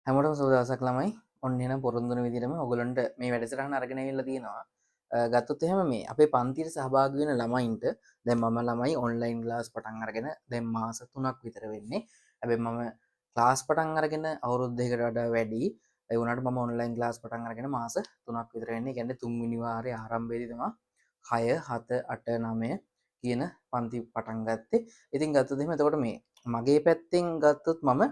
හැමෝටම සුබ දවසක් ළමයි. ඔන්න එහෙනම් පොරොන්දු වෙන විදිහටම ඔයගොල්ලන්ට මේ වැඩසටහන අරගෙන ඇවිල්ලා තියෙනවා. ගත්තොත් එහෙම මේ අපේ පන්තියට සහභාගී වෙන ළමයින්ට දැන් මම ළමයි ඔන්ලයින් ක්ලාස් පටන් අරගෙන දැන් මාස 3ක් විතර වෙන්නේ. හැබැයි මම ක්ලාස් පටන් අරගෙන අවුරුදු දෙකකට වඩා වැඩි. ඒ වුණාට මම ඔන්ලයින් ක්ලාස් පටන් අරගෙන මාස 3ක් විතර වෙන්නේ. ඒ කියන්නේ තුන්වෙනි වාරයේ ආරම්භයේදී තමයි 6 7 8 9 කියන පන්ති පටන් ගත්තේ. ඉතින් ගත්තොත් එහෙම එතකොට මේ මගේ පැත්තෙන් ගත්තොත් මම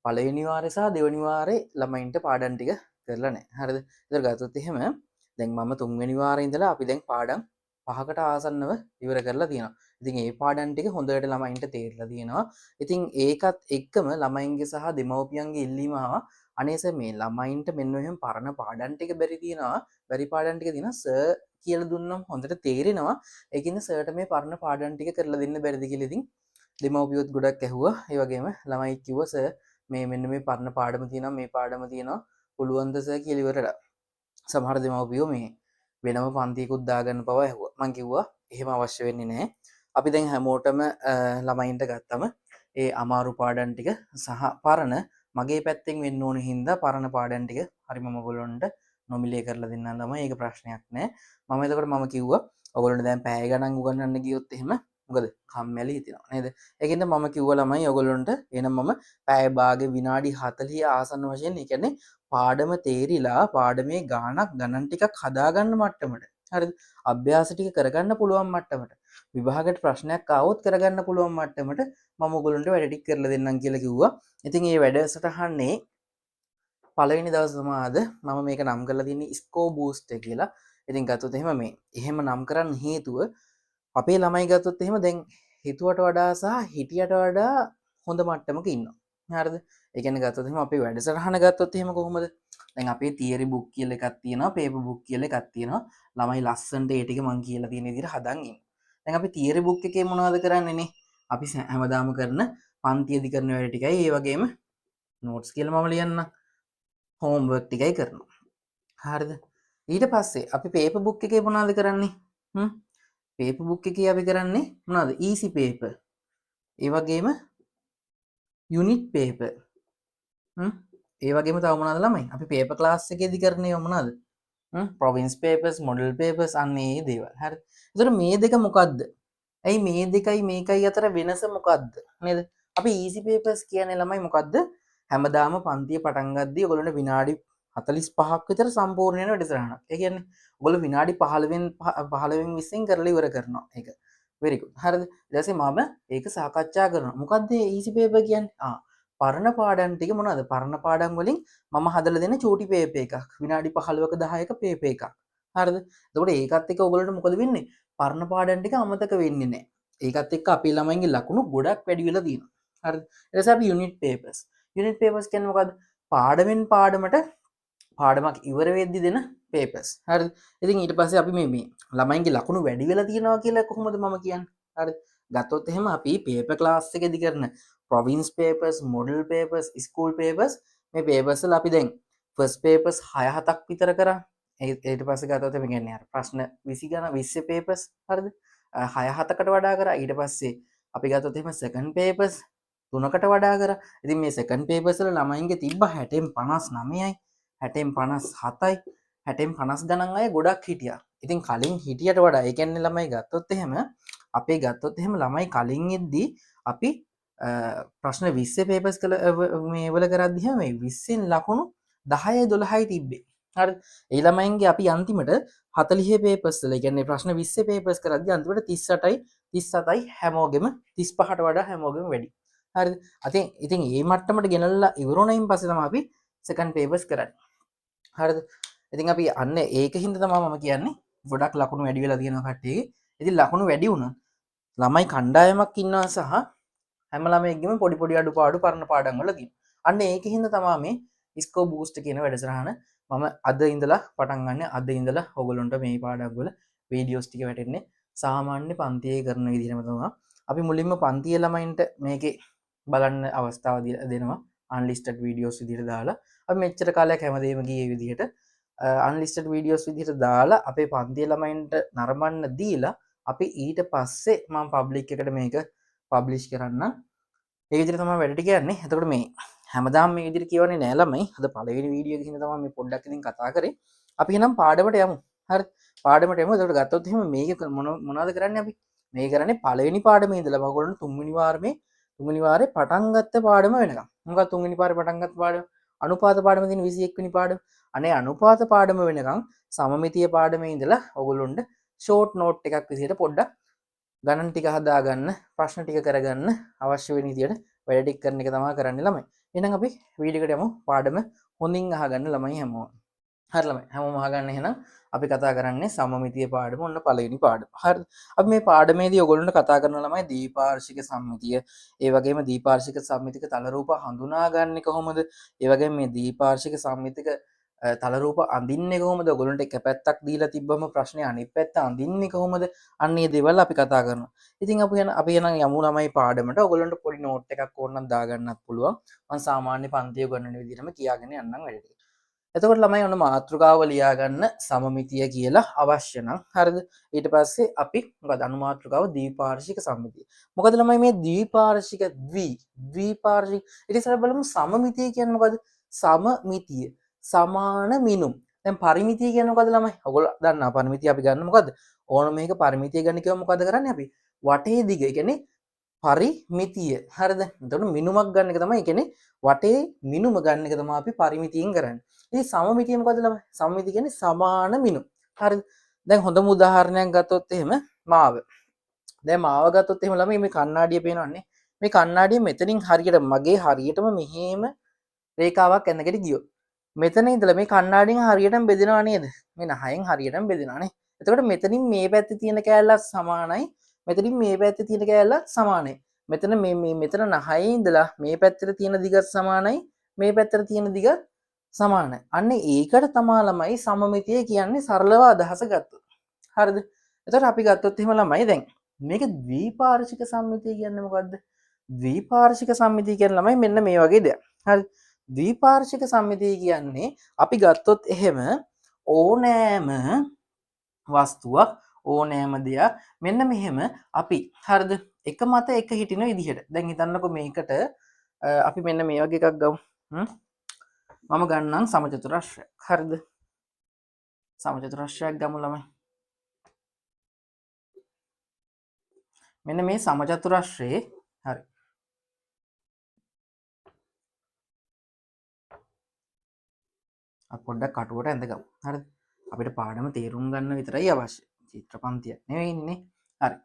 පළවෙනි වාරේ සහ දෙවෙනි වාරේ ළමයින්ට පාඩම් ටික කරලා නැහැ. හරිද? ඒතර ගත්තොත් එහෙම දැන් මම තුන්වෙනි වාරේ ඉඳලා අපි දැන් පාඩම් 5කට ආසන්නව ඉවර කරලා තියෙනවා. ඉතින් ඒ පාඩම් ටික හොඳට ළමයින්ට තේරලා තියෙනවා. ඉතින් ඒකත් එක්කම ළමයින්ගේ සහ දෙමව්පියන්ගේ ඉල්ලීම ආවා. අනේ සර් මේ ළමයින්ට මෙන්න මෙහෙම පරණ පාඩම් ටික බැරි තියෙනවා. බැරි පාඩම් ටික තියෙනවා සර් කියලා දුන්නම් හොඳට තේරෙනවා. ඒකින්ද සර්ට මේ පරණ පාඩම් ටික කරලා දෙන්න බැරිද කියලා ඉතින් දෙමව්පියොත් ගොඩක් ඇහුවා. ඒ වගේම ළමයි කිව්වා සර් මේ මෙන්න මේ පරණ පාඩම තියෙනවා මේ පාඩම තියෙනවා පුළුවන්ද සර් කියලා ඉවරලා සමහර දෙමව්පියෝ මේ වෙනම පන්තියකුත් දාගන්න පවා ඇහුවා. මං කිව්වා එහෙම අවශ්‍ය වෙන්නේ නැහැ. අපි දැන් හැමෝටම ළමයින්ට ගත්තම ඒ අමාරු පාඩම් ටික සහ පරණ මගේ පැත්තෙන් වෙන්න ඕන හින්දා පරණ පාඩම් ටික හරි මම ඔයගොල්ලන්ට නොමිලේ කරලා දෙන්නම් තමයි. ඒක ප්‍රශ්නයක් නෑ. මම එතකොට මම කිව්වා ඔයගොල්ලන්ට දැන් පැය ගණන් උගන්වන්න ගියොත් එහෙම මොකද කම්මැලි හිතෙනවා නේද? ඒකින්ද මම කිව්වා ළමයි ඔයගොල්ලන්ට එහෙනම් මම පැය භාගෙ විනාඩි 40 ආසන්න වශයෙන් ඒ කියන්නේ පාඩම තේරිලා පාඩමේ ගාණක් ගණන් ටිකක් හදාගන්න මට්ටමට හරිද? අභ්‍යාස ටික කරගන්න පුළුවන් මට්ටමට විභාගයට ප්‍රශ්නයක් ආවොත් කරගන්න පුළුවන් මට්ටමට මම ඔයගොල්ලන්ට වැඩ ටික කරලා දෙන්නම් කියලා කිව්වා. ඉතින් මේ වැඩසටහනේ පළවෙනි දවස් සමාද මම මේක නම් කරලා තින්නේ ස්කෝ බූස්ට් කියලා. ඉතින් ගත්තොත් එහෙම මේ එහෙම නම් කරන්න හේතුව අපේ ළමයි ගත්තොත් එහෙම දැන් හිතුවට වඩා සහ හිටියට වඩා හොඳ මට්ටමක ඉන්නවා. හරිද? ඒ කියන්නේ ගත්තොත් එහෙම අපේ වැඩසටහන ගත්තොත් එහෙම කොහොමද? දැන් අපේ තියරි බුක් කියලා එකක් තියෙනවා, පේපර් බුක් කියලා එකක් තියෙනවා. ළමයි ලස්සනට ඒ ටික මං කියලා තියෙන විදිහට හදන් ඉන්නවා. දැන් අපි තියරි බුක් එකේ මොනවද කරන්නේනේ? අපි හැමදාම කරන පන්තියේදී කරන වැඩ ටිකයි ඒ වගේම නෝට්ස් කියලා මම ලියන්නම්. හෝම්වර්ක් ටිකයි කරනවා. හරිද? ඊට පස්සේ අපි පේපර් බුක් එකේ මොනවද කරන්නේ? පේපර් බුක් එකේ අපි කරන්නේ මොනවද? Easy paper. ඒ වගේම යුනිට් පේපර්. ඒ වගේම තව මොනවද ළමයි? අපි පේපර් ක්ලාස් එකේදී කරන්නේ මොනවද? ප්‍රොවින්ස් පේපර්ස්, මොඩල් පේපර්ස් අන්න ඒ දේවල්. හරි. ඒතර මේ දෙක මොකද්ද? ඇයි මේ දෙකයි මේකයි අතර වෙනස මොකද්ද? නේද? අපි ඊසි පේපර්ස් කියන්නේ ළමයි මොකද්ද? හැමදාම පන්තිය පටන් ගද්දී ඔයගොල්ලන්ට විනාඩි 45ක් විතර සම්පූර්ණ වෙන වැඩසටහනක්. ඒ කියන්නේ ඔයගොල්ලෝ විනාඩි 15න් 20න් කරලා ඉවර කරනවා. ඒක. very good. හරිද? ඊට පස්සේ මම ඒක සාකච්ඡා කරනවා. මොකද්ද ඊසි පේපර් කියන්නේ? පරණ පාඩම් ටික මොනවද? පරණ පාඩම් වලින් මම හදලා දෙන චූටි පේපර් එකක්. විනාඩි 15ක 10ක පේපර් එකක්. හරිද? එතකොට ඒකත් එක්ක ඔයගොල්ලන්ට මොකද වෙන්නේ? පරණ පාඩම් ටික අමතක වෙන්නේ නැහැ. ඒකත් එක්ක අපේ ළමයින්ගේ ලකුණු ගොඩක් වැඩි වෙලා තියෙනවා. හරිද? ඊට පස්සේ අපි යුනිට් පේපර්ස්. යුනිට් පේපර්ස් කියන්නේ මොකද්ද? පාඩමෙන් පාඩමට පාඩමක් ඉවර වෙද්දි දෙන පේපර්ස්. හරිද? ඉතින් ඊට පස්සේ අපි මේ ළමයින්ගේ ලකුණු වැඩි වෙලා තියෙනවා කියලා කොහොමද මම කියන්නේ? හරිද? ගත්තොත් එහෙම අපි පේපර් ක්ලාස් එකේදී කරන province papers, model papers, school papers මේ පේපර්ස් වල අපි දැන් ෆස්ට් පේපර්ස් 6-7ක් විතර කරා. ඊට පස්සේ ගත්තොත් එහෙම කියන්නේ අර ප්‍රශ්න 20 ගණන් 20 පේපර්ස් හරිද? 6-7කට වඩා කරා. ඊට පස්සේ අපි ගත්තොත් එහෙම සෙකන්ඩ් පේපර්ස් 3කට වඩා කරා. ඉතින් මේ සෙකන්ඩ් පේපර්ස් වල ළමයින්ගේ තිබ්බ 60න් 59යි 60න් 57යි 60න් 50 ගණන් අය ගොඩක් හිටියා. ඉතින් කලින් හිටියට වඩා ඒ කියන්නේ ළමයි ගත්තොත් එහෙම අපේ ගත්තොත් එහෙම ළමයි කලින් එද්දී අපි ප්‍රශ්න 20 පේපර්ස් කළ මේ වල කරද්දී හැම මේ 20න් ලකුණු 10යි 12යි තිබ්බේ. හරිද? ඒ ළමයින්ගේ අපි අන්තිමට 40 පේපර්ස් වල ඒ කියන්නේ ප්‍රශ්න 20 පේපර්ස් කරද්දී අන්තිමට 38යි 37යි හැමෝගෙම 35ට වඩා හැමෝගෙම වැඩි. හරිද? ඉතින් මේ මට්ටමට ගෙනල්ලා ඉවරුණයින් පස්සේ තමයි අපි සෙකන්ඩ් පේපර්ස් කරන්නේ. හරිද? ඉතින් අපි අන්න ඒකින්ද තමයි මම කියන්නේ ගොඩක් ලකුණු වැඩි වෙලා තියෙනවා කට්ටියගේ. ඉතින් ලකුණු වැඩි වුණා ළමයි කණ්ඩායමක් ඉන්නවා සහ හැම ළමයෙක්ගෙම පොඩි පොඩි අඩුපාඩු පරණ පාඩම් වල තියෙනවා. අන්න ඒකින්ද තමයි මේ ස්කෝ බූස්ට් කියන වැඩසටහන මම අද ඉඳලා පටන් ගන්න. අද ඉඳලා ඔයගොල්ලන්ට මේ පාඩම් වල වීඩියෝස් ටික වැටෙන්නේ සාමාන්‍ය පන්තියේ කරන විදිහටම තමයි. අපි මුලින්ම පන්තියේ ළමයින්ට මේකේ බලන්න අවස්ථාව දෙනවා. අන්ලිස්ටඩ් වීඩියෝස් විදිහට දාලා අපි මෙච්චර කාලයක් හැමදේම ගියේ විදිහට අන්ලිස්ටඩ් වීඩියෝස් විදිහට දාලා අපේ පන්තියේ ළමයින්ට නරඹන්න දීලා අපි ඊට පස්සේ මම පබ්ලික් එකට මේක පබ්ලිෂ් කරන්න. ඒ විදිහට තමයි වැඩ ටික යන්නේ. එතකොට මේ හැමදාම මේ විදිහට කියවන්නේ නෑ ළමයි. අද පළවෙනි වීඩියෝ එකකින් තමයි මේ පොඩ්ඩක් ඉතින් කතා කරේ. අපි එහෙනම් පාඩමට යමු. හරි. පාඩමට යමු. එතකොට ගත්තොත් එහෙම මේක මොනවද කරන්නේ අපි? මේ කරන්නේ පළවෙනි පාඩමේ ඉඳලා ඔයගොල්ලෝ තුන්වෙනි වාරේ පටන් ගත්ත පාඩම වෙනකම්. මොකක්ද තුන්වෙනි පාරේ පටන් ගත්ත පාඩම? අනුපාත පාඩම තියෙන 21 වෙනි පාඩම. අනේ අනුපාත පාඩම වෙනකම් සමමිතිය පාඩමේ ඉඳලා ඔයගොල්ලොන්ට ෂෝට් නෝට් එකක් විදිහට පොඩ්ඩක් ගණන් ටික හදාගන්න, ප්‍රශ්න ටික කරගන්න අවශ්‍ය වෙන විදිහට වැඩ ටික කරන එක තමයි කරන්නේ ළමයි. එහෙනම් අපි වීඩියෝ එකට යමු. පාඩම හොඳින් අහගන්න ළමයි හැමෝම. හරි ළමයි. හැමෝම අහගන්න එහෙනම් අපි කතා කරන්නේ සමමිතිය පාඩම ඔන්න පළවෙනි පාඩම. හරිද? අපි මේ පාඩමේදී ඔයගොල්ලන්ට කතා කරන ළමයි දීපාර්ශ්වික සම්මිතිය, ඒ වගේම දීපාර්ශ්වික සම්මිතික තල රූප හඳුනාගන්නේ කොහොමද? ඒ වගේම මේ දීපාර්ශ්වික සම්මිතික තල රූප අඳින්නේ කොහොමද? ඔයගොල්ලන්ට එක පැත්තක් දීලා තිබ්බම ප්‍රශ්නේ අනිත් පැත්ත අඳින්නේ කොහොමද? අන්න ඒ දේවල් අපි කතා කරනවා. ඉතින් අපි එනම් යමු ළමයි පාඩමට. ඔයගොල්ලන්ට පොඩි නෝට් එකක් ඕනනම් දාගන්නත් පුළුවන්. මම සාමාන්‍ය පන්තිය උගන්වන විදිහටම කියාගෙන යන්නම් වැඩ ටික. එතකොට ළමයි ඔන්න මාතෘකාව ලියාගන්න සමමිතිය කියලා අවශ්‍ය නම් හරිද? ඊට පස්සේ අපි මොකද අනුමාතෘකාව ද්විපාර්ශ්වික සම්මිතිය. මොකද ළමයි මේ ද්විපාර්ශ්වික ද්විපාර්ශ්වික ඊට ඉස්සෙල්ලා බලමු සමමිතිය කියන්නේ මොකද? සමමිතිය සමාන මිනුම්. දැන් පරිමිතිය කියන්නේ මොකද ළමයි? ඔයගොල්ලෝ දන්නා පරිමිතිය අපි ගන්න මොකද? ඕන මේක පරිමිතිය ගන්න කිව්වම මොකද කරන්නේ අපි? වටේ දිග. ඒ කියන්නේ පරිමිතිය. හරිද? එතකොට මිනුමක් ගන්න එක තමයි. ඒ කියන්නේ වටේ මිනුම ගන්න එක තමයි අපි පරිමිතියෙන් කරන්නේ. ඉතින් සමමිතිය මොකද ළමයි? සමමිතිය කියන්නේ සමාන මිනුම්. හරිද? දැන් හොඳම උදාහරණයක් ගත්තොත් එහෙම මාව. දැන් මාව ගත්තොත් එහෙම ළමයි මේ කණ්ණාඩිය පේනවන්නේ. මේ කණ්ණාඩිය මෙතනින් හරියට මගේ හරියටම මෙහෙම රේඛාවක් ඇඳගෙන ගියොත් මෙතන ඉඳලා මේ කණ්ණාඩියෙන් හරියටම බෙදෙනවා නේද? මේ නහයෙන් හරියටම බෙදෙනවා නේ. එතකොට මෙතනින් මේ පැත්තේ තියෙන කෑල්ලත් සමානයි. මෙතනින් මේ පැත්තේ තියෙන කෑල්ලත් සමානයි. මෙතන මෙතන නහයේ ඉඳලා මේ පැත්තට තියෙන දිගත් සමානයි. මේ පැත්තට තියෙන දිගත් සමානයි. අන්න ඒකට තමයි ළමයි සමමිතිය කියන්නේ සරලව අදහස ගත්තොත්. හරිද? එතකොට අපි ගත්තොත් එහෙම ළමයි දැන් මේක ද්විපාර්ශ්වික සම්මිතිය කියන්නේ මොකද්ද? ද්විපාර්ශ්වික සම්මිතිය කියන්නේ ළමයි මෙන්න මේ වගේ දෙයක්. හරි. ද්විපාර්ශ්වික සම්මිතිය කියන්නේ අපි ගත්තොත් එහෙම ඕනෑම වස්තුවක් ඕනෑම දෙයක් මෙන්න මෙහෙම අපි හරිද එක මත එක හිටින විදිහට. දැන් හිතන්නකෝ මේකට අපි මෙන්න මේ වගේ එකක් ගමු. මම ගන්නම් සමචතුරස්‍රයක්. හරිද? සමචතුරස්‍රයක් ගමු ළමයි. මෙන්න මේ සමචතුරස්‍රයේ හරි. අපි පොඩ්ඩක් කටුවට ඇඳගමු. හරිද? අපිට පාඩම තේරුම් ගන්න විතරයි අවශ්‍ය. චිත්‍රපන්තියක් නෙවෙයිනේ. හරි.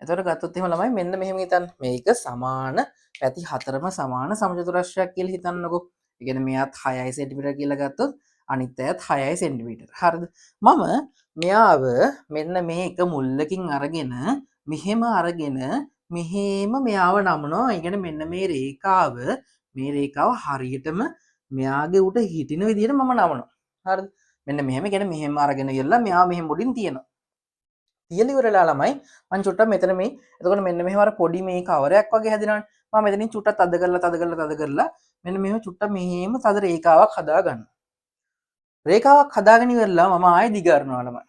එතකොට ගත්තොත් එහෙම ළමයි මෙන්න මෙහෙම හිතන්න. මේක සමාන පැති හතරම සමාන සමචතුරස්‍රයක් කියලා හිතන්නකෝ. ඒ කියන්නේ මෙයාත් 6යි සෙන්ටිමීටර කියලා ගත්තොත් අනිත් අයත් 6යි සෙන්ටිමීටර. හරිද? මම මෙයාව මෙන්න මේ එක මුල්ලකින් අරගෙන මෙහෙම අරගෙන මෙහෙම මෙයාව නමනවා. ඒ කියන්නේ මෙන්න මේ රේඛාව හරියටම මෙයාගේ උට හිටින විදිහට මම නමනවා. හරිද? මෙන්න මෙහෙම කියන්නේ මෙහෙම අරගෙන ගිහලා මෙයා මෙහෙම මුඩින් තියෙනවා. තියලා ඉවරලා ළමයි මං චුට්ටක් මෙතන මේ එතකොට මෙන්න මෙහෙම අර පොඩි මේ කවරයක් වගේ හැදෙනවනේ. මම මෙතනින් චුට්ටක් තද කරලා මෙන්න මෙහෙම චුට්ටක් මෙහෙම තද රේඛාවක් හදා ගන්නවා. රේඛාවක් හදාගෙන ඉවරලා මම ආයෙ දිග අරනවා ළමයි.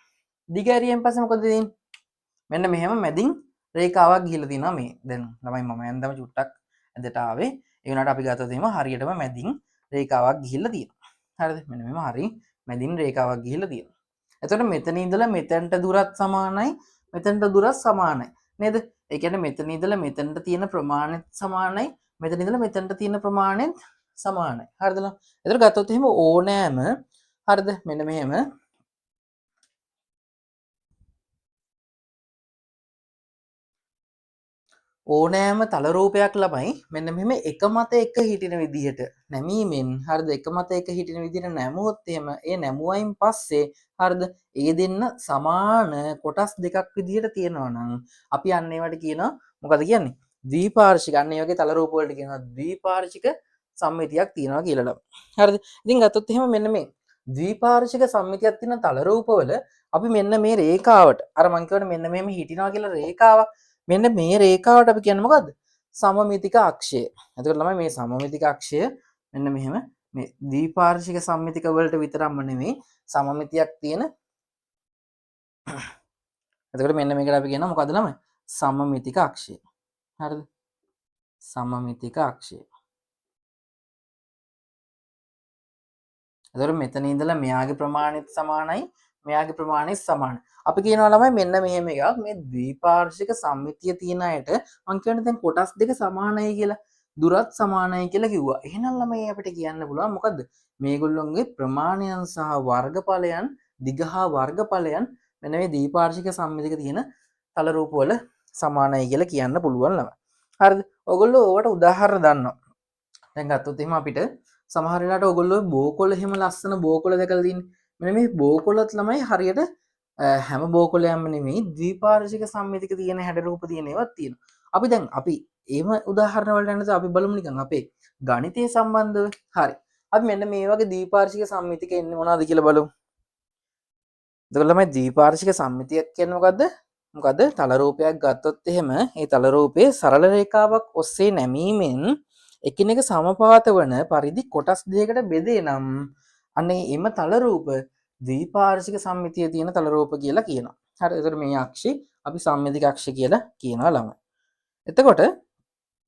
දිග ඇරියෙන් පස්සේ මොකද වෙන්නේ? මෙන්න මෙහෙම මැදින් රේඛාවක් ගිහිලා තියෙනවා මේ. දැන් ළමයි මම ඇඳම චුට්ටක් ඇඳට ආවේ. ඒ වුණාට අපි ගත්තොත් එහෙම හරියටම මැදින් රේඛාවක් ගිහිල්ලා තියෙනවා. හරිද? මෙන්න මෙහෙම හරිය මැදින් රේඛාවක් ගිහිල්ලා තියෙනවා. එතකොට මෙතන ඉඳලා මෙතනට දුරත් සමානයි, මෙතනට දුරත් සමානයි. නේද? ඒ කියන්නේ මෙතන ඉඳලා මෙතනට තියෙන ප්‍රමාණයත් සමානයි, මෙතන ඉඳලා මෙතනට තියෙන ප්‍රමාණයත් සමානයි. හරිද? එතකොට ගත්තොත් එහෙම ඕනෑම හරිද? මෙන්න මෙහෙම ඕනෑම තල රූපයක් ළමයි මෙන්න මෙහෙම එක මත එක හිටින විදිහට නැමීමෙන් හරිද එක මත එක හිටින විදිහට නැමුවොත් එහෙම ඒ නැමුවයින් පස්සේ හරිද ඒ දෙන්න සමාන කොටස් දෙකක් විදිහට තියෙනවා නම් අපි අන්න ඒවට කියනවා මොකද කියන්නේ ද්විපාර්ශ්වික අන්න ඒ වගේ තල රූප වලට කියනවා ද්විපාර්ශ්වික සම්මිතියක් තියෙනවා කියලා ළමයි. හරිද? ඉතින් ගත්තොත් එහෙම මෙන්න මේ ද්විපාර්ශ්වික සම්මිතියක් තියෙන තල රූපවල අපි මෙන්න මේ රේඛාවට අර මං කියවනේ මෙන්න මෙහෙම හිටිනවා කියලා රේඛාවක් මෙන්න මේ රේඛාවට අපි කියන්නේ මොකද්ද? සමමිතික අක්ෂය. එතකොට ළමයි මේ සමමිතික අක්ෂය මෙන්න මෙහෙම මේ ද්විපාර්ශ්වික සම්මිතික වලට විතරක්ම නෙමෙයි සමමිතියක් තියෙන. එතකොට මෙන්න මේකට අපි කියනවා මොකද්ද ළමයි? සමමිතික අක්ෂය. හරිද? සමමිතික අක්ෂය. එතකොට මෙතන ඉඳලා මෙයාගේ ප්‍රමාණයත් සමානයි මෙයාගේ ප්‍රමාණයත් සමානයි. අපි කියනවා ළමයි මෙන්න මෙහෙම එකක් මේ ද්විපාර්ශ්වික සම්මිතිය තියෙන අයට මං කියන්නේ දැන් කොටස් දෙක සමානයි කියලා දුරත් සමානයි කියලා කිව්වා. එහෙනම් ළමයි අපිට කියන්න පුළුවන් මොකද්ද? මේගොල්ලොන්ගේ ප්‍රමාණයන් සහ වර්ගඵලයන් දිග හා වර්ගඵලයන් මෙන්න මේ ද්විපාර්ශ්වික සම්මිතියක තියෙන තල රූප වල සමානයි කියලා කියන්න පුළුවන් ළමයි. හරිද? ඔයගොල්ලෝ ඕවට උදාහරණ දන්නවා. දැන් ගත්තොත් එහෙම අපිට සමහර වෙලාවට ඔයගොල්ලෝ බෝකොළ එහෙම ලස්සන බෝකොළ දැකලා තියෙන්නේ. මෙන්න මේ බෝකොළත් ළමයි හරියට හැම බෝකොළයක්ම නෙමෙයි ද්විපාර්ශ්වික සම්මිතික තියෙන හැඩ රූප තියෙන ඒවාත් තියෙනවා. අපි දැන් අපි එහෙම උදාහරණ වලට යනකොට අපි බලමු නිකන් අපේ ගණිතය සම්බන්ධව. හරි. අපි මෙන්න මේ වගේ ද්විපාර්ශ්වික සම්මිතික එන්නේ මොනවද කියලා බලමු. එතකොට ළමයි ද්විපාර්ශ්වික සම්මිතියක් කියන්නේ මොකද්ද? මොකද තල රූපයක් ගත්තොත් එහෙම ඒ තල රූපේ සරල රේඛාවක් ඔස්සේ නැමීමෙන් එකිනෙක සමපාත වන පරිදි කොටස් දෙකකට බෙදේ නම් අන්නේ එම තල රූප ද්විපාර්ශ්වික සම්මිතියේ තියෙන තල රූප කියලා කියනවා. හරි. එතකොට මේ අක්ෂි අපි සම්මිතික අක්ෂි කියලා කියනවා ළමයි. එතකොට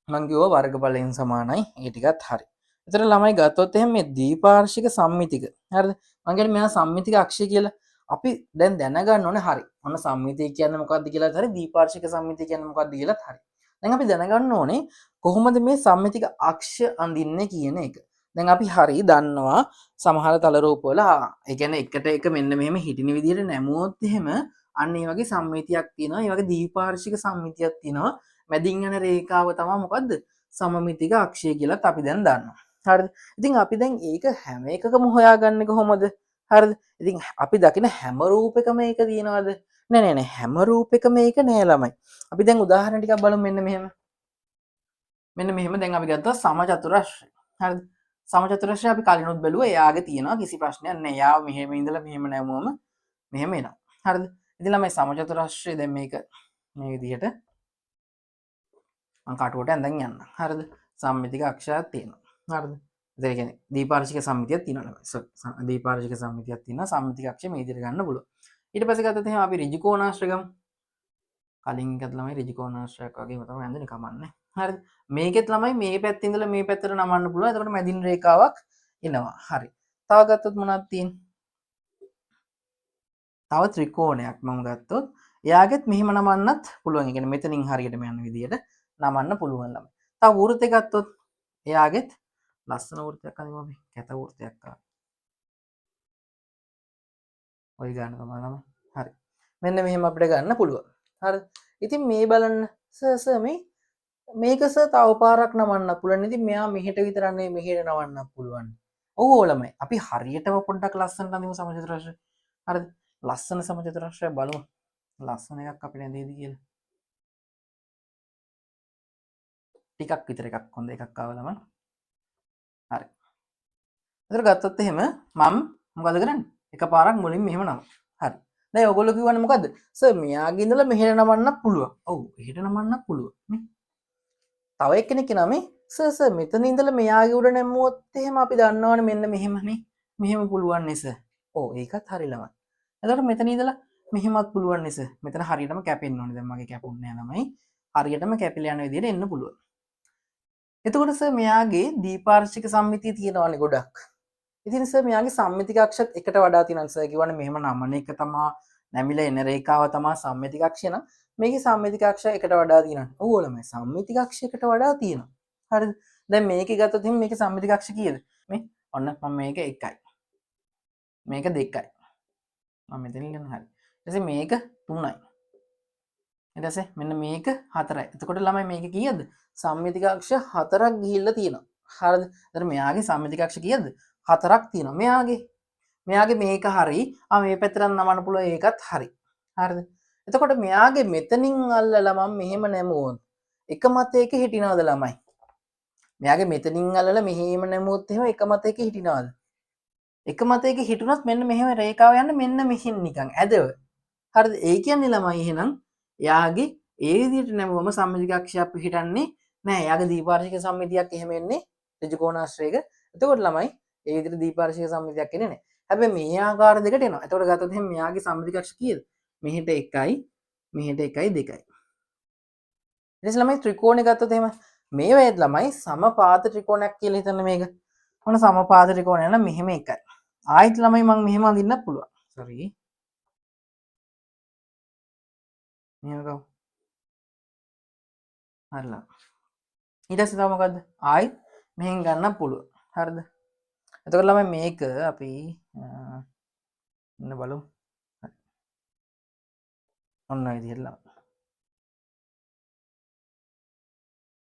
මං කිව්වා වර්ගඵලයෙන් සමානයි. ඒ ටිකත් හරි. එතකොට ළමයි ගත්තොත් එහෙම මේ ද්විපාර්ශ්වික සම්මිතික. හරිද? මං කියන්නේ මෙයා සම්මිතික අක්ෂි කියලා. අපි දැන් දැනගන්න ඕනේ හරි. ඔන්න සම්මිතිය කියන්නේ මොකක්ද කියලාත් හරි දීපාර්ශ්වික සම්මිතිය කියන්නේ මොකක්ද කියලාත් හරි. දැන් අපි දැනගන්න ඕනේ කොහොමද මේ සම්මිතික අක්ෂ අඳින්නේ කියන එක. දැන් අපි හරි දන්නවා සමහර තල රූප වල ඒ කියන්නේ එකට එක මෙන්න මෙහෙම හිටින විදිහට නැමුවොත් එහෙම අන්න ඒ වගේ සම්මිතියක් තියෙනවා. ඒ වගේ දීපාර්ශ්වික සම්මිතියක් තියෙනවා. මැදින් යන රේඛාව තමයි මොකද්ද? සමමිතික අක්ෂය කියලාත් අපි දැන් දන්නවා. හරිද? ඉතින් අපි දැන් ඒක හැම එකකම හොයාගන්නේ කොහොමද? හරිද? ඉතින් අපි දකින හැම රූපෙකම ඒක තියෙනවද? නෑ හැම රූපෙකම ඒක නෑ ළමයි. අපි දැන් උදාහරණ ටිකක් බලමු මෙන්න මෙහෙම. මෙන්න මෙහෙම දැන් අපි ගත්තා සමචතුරස්‍රය. හරිද? සමචතුරස්‍රය අපි කලිනුත් බැලුවා. එයාගේ තියෙනවා කිසි ප්‍රශ්නයක් නෑ. එයා මෙහෙම ඉඳලා මෙහෙම නැමුවම මෙහෙම එනවා. හරිද? ඉතින් ළමයි සමචතුරස්‍රය දැන් මේක මේ විදිහට මම කටුවට ඇඳන් යන්න. හරිද? සම්මිතික අක්ෂයක් තියෙනවා. හරිද? ඒ කියන්නේ දීපාර්ශ්වික සම්මිතියක් තියෙනවා. දීපාර්ශ්වික සම්මිතියක් තියෙනවා. සම්මිතික අක්ෂය මේ විදිහට ගන්න පුළුවන්. ඊට පස්සේ ගත්තොත් එහෙනම් අපි ඍජු කෝණාශ්‍රය ගමු. කලින් එකත් ළමයි ඍජු කෝණාශ්‍රයක් වගේම තමයි ඇඳන්නේ කමන්නේ. හරිද? මේකෙත් ළමයි මේ පැත්තේ ඉඳලා මේ පැත්තට නමන්න පුළුවන්. එතකොට මැදින් රේඛාවක් එනවා. හරි. තව ගත්තොත් මොනවද තියෙන්නේ? තව ත්‍රිකෝණයක් මම ගත්තොත් එයාගෙත් මෙහෙම නමන්නත් පුළුවන්. ඒ කියන්නේ මෙතනින් හරියටම යන විදිහට නමන්න පුළුවන් ළමයි. තව වෘත්තයක් ගත්තොත් එයාගෙත් ලස්සන වෘත්තයක් අඳිමු අපි. කැත වෘත්තයක් ආවා. ඔය ගන්න තමයි ළමයි. හරි. මෙන්න මෙහෙම අපිට ගන්න පුළුවන්. හරි. ඉතින් මේ බලන්න සර් මේක සර් තව පාරක් නමන්න පුළුවන්. ඉතින් මෙයා මෙහෙට විතරක් නෙවෙයි මෙහෙට නමන්න පුළුවන්. ඔව් ළමයි. අපි හරියටම පොඩ්ඩක් ලස්සනට අඳිමු සමචතුරස්‍රය. හරිද? ලස්සන සමචතුරස්‍රය බලමු. ලස්සන එකක් අපිට ඇඳේද කියලා. ටිකක් විතර එකක් හොඳ එකක් ආවා ළමයි. හරි. එතන ගත්තොත් එහෙම මම මොකද කරන්නේ? එකපාරක් මුලින් මෙහෙම නම. හරි. දැන් ඔයගොල්ලෝ කියවන්නේ මොකද්ද? සර් මෙයාගේ ඉඳලා මෙහෙට නමන්නත් පුළුවන්. ඔව් එහෙට නමන්නත් පුළුවන් නේ. තව එක්කෙනෙක් කියනවා මේ සර් මෙතන ඉඳලා මෙයාගේ උඩ නැමුවොත් එහෙම අපි දන්නවනේ මෙන්න මෙහෙමනේ. මෙහෙම පුළුවන් නේ සර්. ඔව් ඒකත් හරි ළමයි. එතකොට මෙතන ඉඳලා මෙහෙමත් පුළුවන් නේ සර්. මෙතන හරියටම කැපෙන්න ඕනේ. දැන් මගේ කැපුන්නේ නැහැ ළමයි. හරියටම කැපිලා යන විදිහට එන්න පුළුවන්. එතකොට සර් මෙයාගේ දීපාර්ශ්වික සම්මිතිය තියෙනවානේ ගොඩක්. ඉතින් සර් මෙයාගේ සම්මිතික අක්ෂත් එකට වඩා තියෙනවා සර් කිව්වනේ මෙහෙම නමන එක තමයි නැමිලා එන රේඛාව තමයි සම්මිතික අක්ෂය නම් මේකේ සම්මිතික අක්ෂය එකට වඩා තියෙනවා. ඔව් ළමයි සම්මිතික අක්ෂයකට වඩා තියෙනවා. හරිද? දැන් මේකේ ගත්තොත් එහෙනම් මේකේ සම්මිතික අක්ෂය කීයද? මේ ඔන්න මම මේක 1යි. මේක 2යි. මම මෙතන ලියන්න හරි. ඊට පස්සේ මේක 3යි. ඊට පස්සේ මෙන්න මේක 4යි. එතකොට ළමයි මේක කීයද? සම්මිතික අක්ෂ 4ක් ගිහිල්ලා තියෙනවා. හරිද? එතකොට මෙයාගේ සම්මිතික අක්ෂ කීයද? 4ක් තියෙනවා. මෙයාගේ මේක හරි. මේ පැත්තට නමන්න පුළුවන් ඒකත් හරි. හරිද? එතකොට මෙයාගේ මෙතනින් අල්ලලා මම මෙහෙම නැමුවොත් එක මතයක හිටිනවද ළමයි? මෙයාගේ මෙතනින් අල්ලලා මෙහෙම නැමුවොත් එහෙම එක මතයක හිටිනවද? එක මතයක හිටුනොත් මෙන්න මෙහෙම රේඛාව යන්න මෙන්න මෙහින් නිකන් ඇදව. හරිද? ඒ කියන්නේ ළමයි එහෙනම් එයාගේ ඒ විදිහට නැමුවම සම්මිතික අක්ෂයක් පිහිටන්නේ නෑ. එයාගේ දීපාර්ශ්වික සම්මිතියක් එහෙම එන්නේ ඍජු කෝණාශ්‍රයක. එතකොට ළමයි ඒ විදිහට දීපාර්ශ්වික සම්මිතියක් එන්නේ නෑ. හැබැයි මේ ආකාර දෙකට එනවා. එතකොට ගත්තොත් එහෙනම් මෙයාගේ සම්මිතික අක්ෂ කීයද? මෙහෙට 1යි, මෙහෙට 1යි 2යි. ඊට ළමයි ත්‍රිකෝණය ගත්තොත් එහෙම මේ වේද ළමයි සමපාද ත්‍රිකෝණයක් කියලා හිතන්න මේක. මොන සමපාද ත්‍රිකෝණය නම් මෙහෙම එකයි. ආයිත් ළමයි මං මෙහෙම අඳින්නත් පුළුවන්. සෝරි. මෙහෙම ගමු. හරිලා. ඊට පස්සේ තව මොකද්ද? ආයිත් මෙහෙන් ගන්නත් පුළුවන්. හරිද? එතකොට ළමයි මේක අපි ඉන්න බලමු. ඔන්න ඔය විදිහට ළමයි.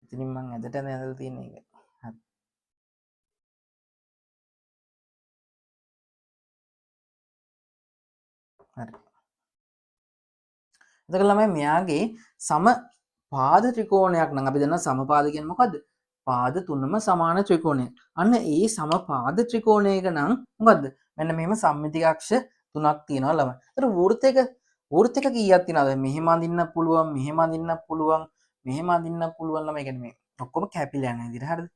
ඉතින් මං ඇදට ඇදලා තියෙන එක. හරි. හරි. එතකොට ළමයි මෙයාගේ සම පාද ත්‍රිකෝණයක් නම් අපි දන්නවා සමපාද කියන්නේ මොකද්ද? පාද තුනම සමාන ත්‍රිකෝණය. අන්න ඒ සමපාද ත්‍රිකෝණයක නම් මොකද්ද? මෙන්න මෙහෙම සම්මිතික අක්ෂ තුනක් තියෙනවා ළමයි. ඒතර වෘත්තයක කීයක් තියෙනවද? මෙහෙම අඳින්න පුළුවන්, මෙහෙම අඳින්න පුළුවන්, මෙහෙම අඳින්න පුළුවන් ළමයි. කියන්නේ මේ ඔක්කොම කැපිලා යන විදිහට. හරිද?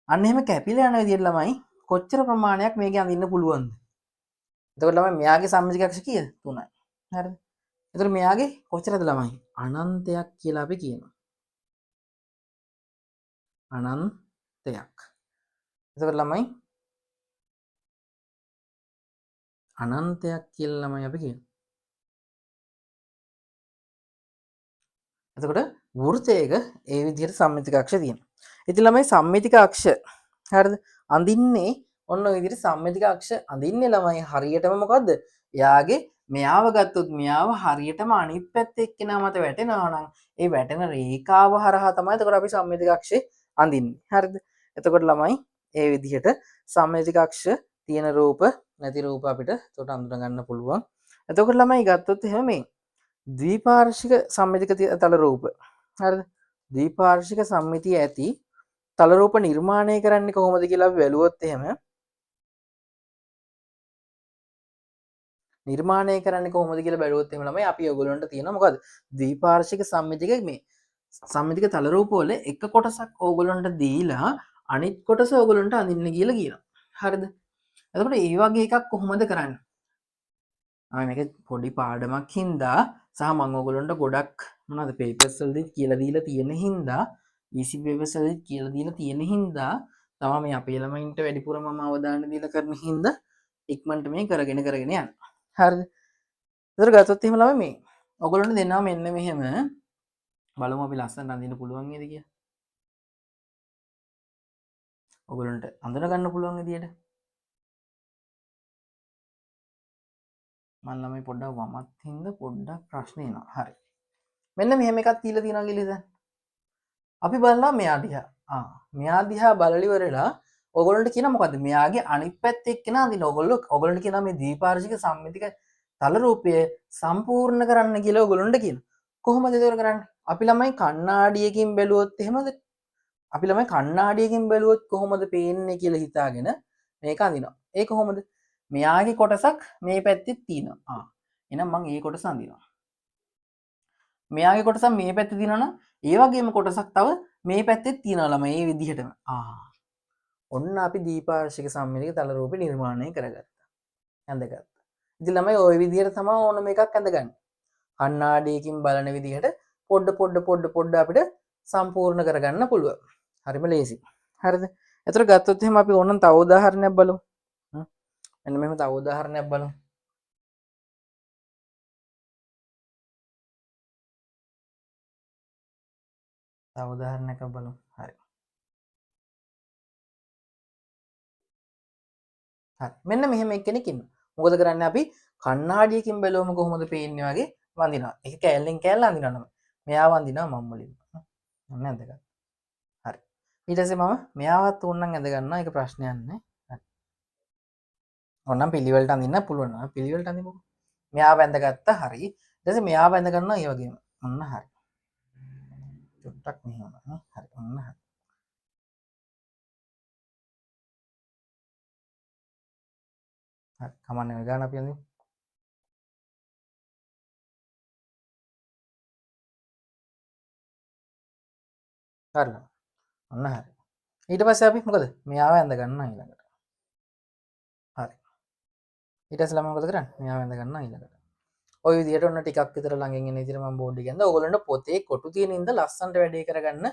අන්න එහෙම කැපිලා යන විදිහට ළමයි කොච්චර ප්‍රමාණයක් මේකේ අඳින්න පුළුවන්ද? එතකොට ළමයි මෙයාගේ සම්මිතික අක්ෂ කීයද? 3යි. හරිද? එතකොට මෙයාගේ කොච්චරද ළමයි? අනන්තයක් කියලා අපි කියනවා. අනන්තයක්. එතකොට ළමයි අනන්තයක් කියලා ළමයි අපි කියනවා. එතකොට වෘත්තයක ඒ විදිහට සම්මිතික අක්ෂ තියෙනවා. ඉතින් ළමයි සම්මිතික අක්ෂ හරිද? අඳින්නේ ඔන්න ඔය විදිහට සම්මිතික අක්ෂ අඳින්නේ ළමයි හරියටම මොකද්ද? එයාගේ මෙයාව ගත්තොත් මෙයාව හරියටම අනිත් පැත්තේ එක්කෙනා මත වැටෙනවා නම් ඒ වැටෙන රේඛාව හරහා තමයි එතකොට අපි සම්මිතික අක්ෂේ අඳින්නේ. හරිද? එතකොට ළමයි ඒ විදිහට සම්මිතික අක්ෂ තියෙන රූප නැති රූප අපිට එතකොට අඳුන ගන්න පුළුවන්. එතකොට ළමයි ගත්තොත් එහෙම මේ ද්විපාර්ශ්වික සම්මිතික තල රූප. හරිද? ද්විපාර්ශ්වික සම්මිතිය ඇති තල රූප නිර්මාණය කරන්නේ කොහොමද කියලා අපි බැලුවොත් එහෙම නිර්මාණය කරන්නේ කොහොමද කියලා බැලුවොත් එහෙම ළමයි අපි ඔයගොල්ලන්ට තියෙනවා මොකද්ද? ද්විපාර්ශ්වික සම්මිතික මේ සම්මිතික තල රූප වල එක කොටසක් ඕගොල්ලන්ට දීලා අනිත් කොටස ඕගොල්ලන්ට අඳින්න කියලා කියනවා. හරිද? එතකොට ඒ වගේ එකක් කොහොමද කරන්නේ? මේක පොඩි පාඩමක් හින්දා සහ මම ඔයගොල්ලන්ට ගොඩක් මොනවද පේපර්ස් වලදී කියලා දීලා තියෙන හින්දා EC පේපර්ස් වලදී කියලා දීලා තියෙන හින්දා තමයි මේ අපේ ළමයින්ට වැඩිපුර මම අවධානය දීලා කරන හින්දා ඉක්මනට මේ කරගෙන යනවා. හරිද? ඒතර ගත්තොත් එහෙම ළමයි මේ ඔයගොල්ලන්ට දෙනවා මෙන්න මෙහෙම බලමු අපි ලස්සනට අඳින්න පුළුවන් නේද කියලා. ඔයගොල්ලන්ට අඳුන ගන්න පුළුවන් විදියට මම ළමයි පොඩ්ඩක් වමත් හින්දා පොඩ්ඩක් ප්‍රශ්න එනවා. හරි. මෙන්න මෙහෙම එකක් තියලා තියෙනවා කියලා දැන්. අපි බලනවා මෙයා දිහා. මෙයා දිහා බලලා ඉවරලා ඔයගොල්ලන්ට කියන මොකද්ද? මෙයාගේ අනිත් පැත්තේ එක්කෙනා අඳින. ඔයගොල්ලන්ට කියනවා මේ ද්විපාර්ශ්වික සම්මිතික තල රූපය සම්පූර්ණ කරන්න කියලා ඔයගොල්ලන්ට කියනවා. කොහොමද ඒක කරන්නේ? අපි ළමයි කණ්ණාඩියකින් බැලුවොත් එහෙමද? අපි ළමයි කණ්ණාඩියකින් බැලුවොත් කොහොමද පේන්නේ කියලා හිතාගෙන මේක අඳිනවා. ඒ කොහොමද? මෙයාගේ කොටසක් මේ පැත්තේ තියෙනවා. එහෙනම් මම ඒ කොටස අඳිනවා. මෙයාගේ කොටසක් මේ පැත්තේ තියෙනවනම් ඒ වගේම කොටසක් තව මේ පැත්තෙත් තියෙනවා ළමයි මේ විදිහටම. ඔන්න අපි දීපාර්ශ්වික සම්මිතික තල රූප නිර්මාණය කරගත්තා. ඇඳගත්තා. ඉතින් ළමයි ওই විදිහට තමයි ඕනම එකක් ඇඳගන්නේ. කණ්ණාඩියකින් බලන විදිහට පොඩ අපිට සම්පූර්ණ කරගන්න පුළුවන්. හරිම ලේසි. හරිද? එතකොට ගත්තොත් එහෙනම් අපි ඕනනම් තව උදාහරණයක් බලමු. මෙන්න මෙහෙම තව උදාහරණයක් බලමු. තව උදාහරණයක් බලමු. හරි. හරි. මෙන්න මෙහෙම එක්කෙනෙක් ඉන්නවා. මොකද කරන්නේ අපි කණ්ණාඩියකින් බැලුවම කොහොමද පේන්නේ වගේ වඳිනවා. ඒක කෑල්ලෙන් කෑල්ල අඳිනවා නම. මෙයා වඳිනවා මම මුලින්ම. ඔන්න ඇඳගත්තා. හරි. ඊට පස්සේ මම මෙයාවත් ඕනනම් ඇඳ ගන්නවා. ඒක ප්‍රශ්නයක් නෑ. හරි. ඕනනම් පිළිවෙලට අඳින්න පුළුවන්. පිළිවෙලට අඳිමුකෝ. මෙයාව ඇඳගත්තා. හරි. ඊට පස්සේ මෙයාව ඇඳ ගන්නවා ඒ වගේම. ඔන්න හරි. චුට්ටක් මෙහෙම නේ. හරි. ඔන්න හරි. හරි. කමන්නේ ඔය ගන්න අපි අඳිමු. හරිද? ඔන්න හරි. ඊට පස්සේ අපි මොකද? මෙයාව ඇඳ ගන්නවා ඊළඟට. හරි. ඊට පස්සේ ළමයි මොකද කරන්නේ? මෙයාව ඇඳ ගන්නවා ඊළඟට. ඔය විදිහට ඔන්න ටිකක් විතර ළඟින් එන විදිහට මම බෝඩ් එක ඇඳලා ඕගොල්ලන්ට පොතේ කොටු තියෙන ඉඳ ලස්සනට වැඩේ කරගන්න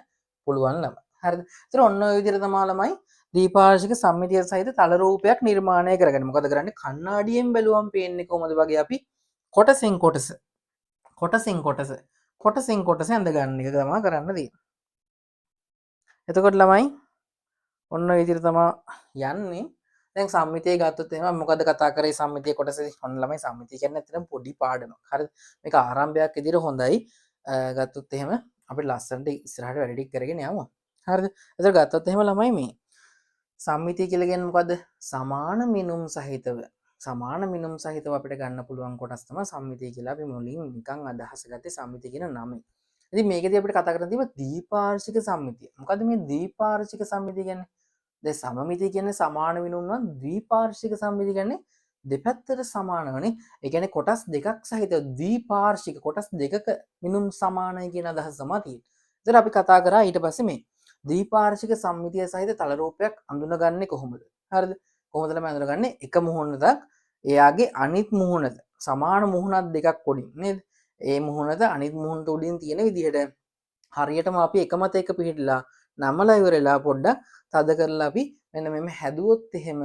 පුළුවන් ළමයි. හරිද? ඒතර ඔන්න ඔය විදිහට තමයි ළමයි දීපාර්ශ්වික සම්මිතිය සහිත තල රූපයක් නිර්මාණය කරගන්නේ. මොකද කරන්නේ? කණ්ණාඩියෙන් බැලුවම පේන්නේ කොහොමද වගේ අපි කොටසෙන් කොටස කොටසෙන් කොටස කොටසෙන් කොටස ඇඳ ගන්න එක තමයි කරන්න තියෙන්නේ. එතකොට ළමයි ඔන්න ඔය විදිහට තමයි යන්නේ. දැන් සම්මිතිය ගත්තොත් එහෙනම් මොකද කතා කරේ සම්මිතිය කොටසේදී? ඔන්න ළමයි සම්මිතිය කියන්නේ ඇත්තටම පොඩි පාඩමක්. හරිද? මේක ආරම්භයක් විදිහට හොඳයි. ගත්තොත් එහෙම අපිට ලස්සනට ඉස්සරහට වැඩ ටික කරගෙන යමු. හරිද? එතකොට ගත්තොත් එහෙම ළමයි මේ සම්මිතිය කියලා කියන්නේ මොකද්ද? සමාන මිනුම් සහිතව සමාන මිනුම් සහිතව අපිට ගන්න පුළුවන් කොටස් තමයි සම්මිතිය කියලා අපි මුලින් නිකන් අදහස ගත්තේ සම්මිතිය කියන නමෙන්. ඉතින් මේකදී අපිට කතා කරන්න තියෙන්නේ දීපාර්ශ්වික සම්මිතිය. මොකද්ද මේ දීපාර්ශ්වික සම්මිතිය කියන්නේ? දැන් සමමිතිය කියන්නේ සමාන මිනුම් නම් ද්විපාර්ශ්වික සම්මිතිය කියන්නේ දෙපැත්තට සමානවනේ. ඒ කියන්නේ කොටස් දෙකක් සහිත ද්විපාර්ශ්වික කොටස් දෙකක මිනුම් සමානයි කියන අදහස තමයි තියෙන්නේ. ඉතින් අපි කතා කරා ඊට පස්සේ මේ දීපාර්ශ්වික සම්මිතිය සහිත තල රූපයක් අඳුනගන්නේ කොහොමද? හරිද? කොහොමද ළමයි අඳුනගන්නේ? එක මුහුණක් එයාගේ අනිත් මුහුණට සමාන මුහුණක් දෙකක් උඩින් නේද? ඒ මුහුණට අනිත් මුහුණට උඩින් තියෙන විදිහට හරියටම අපි එක මත එක පිහිටලා නමලා ඉවරලා පොඩ්ඩක් තද කරලා අපි මෙන්න මෙහෙම හැදුවොත් එහෙම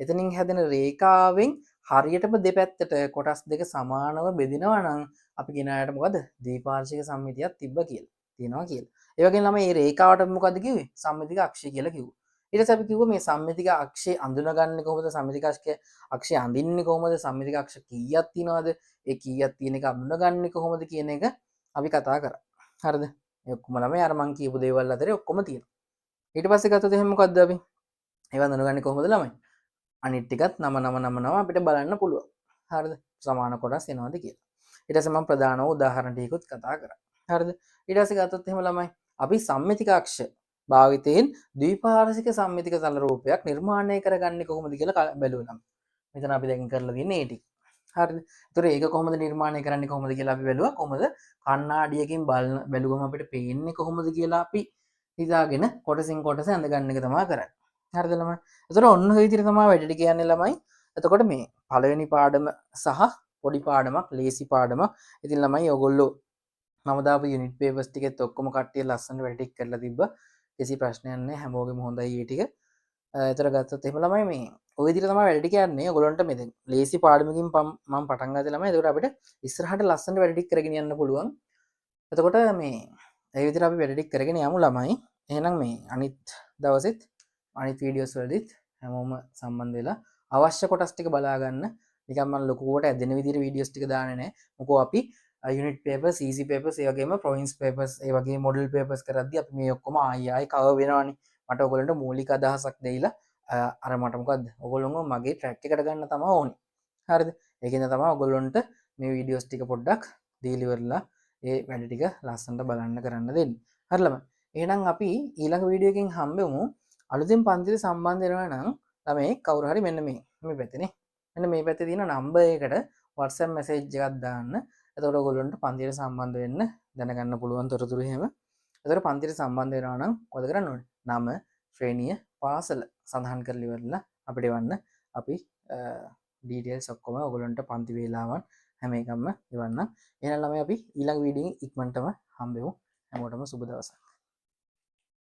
එතනින් හැදෙන රේඛාවෙන් හරියටම දෙපැත්තට කොටස් දෙක සමානව බෙදෙනවා නම් අපි කියන අයට මොකද? දීපාර්ශ්වික සම්මිතියක් තිබ්බ කියලා. තියෙනවා කියලා. ඒ වගේම ළමයි මේ රේඛාවට මොකද්ද කිව්වේ? සම්මිතික අක්ෂය කියලා කිව්වා. ඊට පස්සේ අපි කිව්වා මේ සම්මිතික අක්ෂය අඳුනගන්නේ කොහොමද? සම්මිතික අක්ෂය අඳින්නේ කොහොමද? සම්මිතික අක්ෂ කීයක් තියෙනවද? ඒ කීයක් තියෙන එක අඳුනගන්නේ කොහොමද කියන එක අපි කතා කරා. හරිද? මේ ඔක්කොම ළමයි අර මං කියපු දේවල් අතරේ ඔක්කොම තියෙනවා. ඊට පස්සේ ගත්තොත් එහෙනම් මොකද්ද අපි? ඒවා අඳුනගන්නේ කොහොමද ළමයි? අනිත් ටිකත් නම අපිට බලන්න පුළුවන්. හරිද? සමාන කොටස් එනවද කියලා. ඊට පස්සේ මම ප්‍රධානව උදාහරණ ටිකකුත් කතා කරා. හරිද? ඊට පස්සේ ගත්තොත් එහෙම ළමයි අපි සම්මිතික අක්ෂ භාවිතයෙන් ද්විපාර්ශ්වික සම්මිතික තල රූපයක් නිර්මාණය කරගන්නේ කොහොමද කියලා බැලුවා. මෙතන අපි දැන් කරලා තියෙන්නේ ඒ ටික. හරිද? ඒතර ඒක කොහොමද නිර්මාණය කරන්නේ කොහොමද කියලා අපි බැලුවා. කොහොමද කණ්ණාඩියකින් බැලුවම අපිට පේන්නේ කොහොමද කියලා අපි හිතාගෙන කොටසින් කොටස ඇඳ ගන්න එක තමයි කරන්නේ. හරිද ළමයි? ඒතර ඔන්න ඔය විදිහට තමයි වැඩ ටික යන්නේ ළමයි. එතකොට මේ පළවෙනි පාඩම සහ පොඩි පාඩමක්, ලේසි පාඩමක්. ඉතින් ළමයි ඔයගොල්ලෝ මම දාපු යුනිට් පේපර්ස් ටිකෙත් ඔක්කොම කට්ටිය ලස්සනට වැඩ ටික කරලා තිබ්බා. කිසි ප්‍රශ්නයක් නැහැ. හැමෝගෙම හොඳයි මේ ටික. ඒතර ගත්තොත් එහෙම ළමයි මේ ඔය විදිහට තමයි වැඩ ටික යන්නේ. ඔයගොල්ලන්ට මේ දැන් ලේසි පාඩමකින් මම පටන් ගත්තේ ළමයි. ඒකට අපිට ඉස්සරහට ලස්සනට වැඩ ටික කරගෙන යන්න පුළුවන්. එතකොට මේ ඒ විදිහට අපි වැඩ ටික කරගෙන යමු ළමයි. එහෙනම් මේ අනිත් දවසෙත් අනිත් වීඩියෝස් වලදීත් හැමෝම සම්බන්ධ වෙලා අවශ්‍ය කොටස් ටික බලා ගන්න. නිකන් මම ලොකුවට ඇදෙන විදිහට වීඩියෝස් ටික දාන්නේ නැහැ. මොකෝ අපි යුනිට් පේපර්ස්, ඊසි පේපර්ස්, ඒ වගේම ප්‍රොවින්ස් පේපර්ස්, ඒ වගේ මොඩල් පේපර්ස් කරද්දී අපි මේ ඔක්කොම ආයි කවර් වෙනවනේ. මට ඔයගොල්ලන්ට මූලික අදහසක් දෙයිලා අර මට මොකද්ද? ඔයගොල්ලෝම මගේ ට්‍රැක් එකට ගන්න තමයි ඕනේ. හරිද? ඒකෙන්ද තමයි ඔයගොල්ලන්ට මේ වීඩියෝස් ටික පොඩ්ඩක් දීලා ඉවරලා ඒ වැඩ ටික ලස්සනට බලන්න කරන්න දෙන්න. හරිලම. එහෙනම් අපි ඊළඟ වීඩියෝ එකකින් හම්බෙමු. අලුතෙන් පන්තියට සම්බන්ධ වෙනවා නම් ළමයි කවුරු හරි මෙන්න මේ පැත්තේනේ. මෙන්න මේ පැත්තේ තියෙන නම්බර් එකකට WhatsApp message එකක් දාන්න. එතකොට ඔයගොල්ලන්ට පන්තියට සම්බන්ධ වෙන්න දැනගන්න පුළුවන් තොරතුරු එහෙම. එතකොට පන්තියට සම්බන්ධ වෙනවා නම් මොකද කරන්න ඕනේ? නම, ශ්‍රේණිය, පාසල සඳහන් කරලා ඉවරලා අපිට එවන්න. අපි ඩීටේල්ස් ඔක්කොම ඔයගොල්ලන්ට පන්ති වේලාවන් හැම එකක්ම එවන්න. එහෙනම් ළමයි අපි ඊළඟ වීඩියෝෙන් ඉක්මනටම හම්බෙමු. හැමෝටම සුබ දවසක්.